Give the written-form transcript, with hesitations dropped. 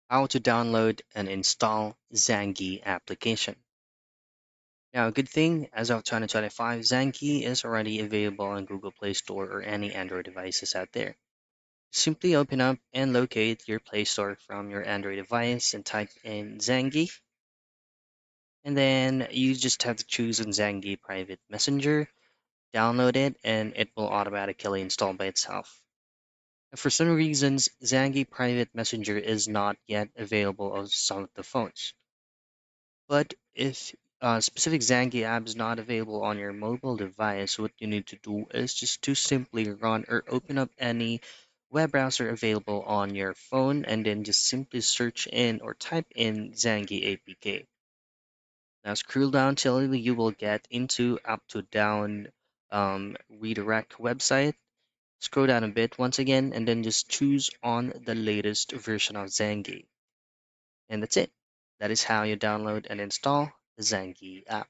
How to download and install Zangi application. Now, a good thing, as of 2025, Zangi is already available on Google Play Store or any Android devices out there. Simply open up and locate your Play Store from your Android device and type in Zangi. And then you just have to choose on Zangi Private Messenger, download it, and it will automatically install by itself. For some reasons, Zangi Private Messenger is not yet available on some of the phones. But if a specific Zangi app is not available on your mobile device, what you need to do is just to simply run or open up any web browser available on your phone and then just simply search in or type in Zangi APK. Now scroll down till you will get into up to down redirect website. Scroll down a bit once again and then just choose on the latest version of Zangi. And that's it. That is how you download and install the Zangi app.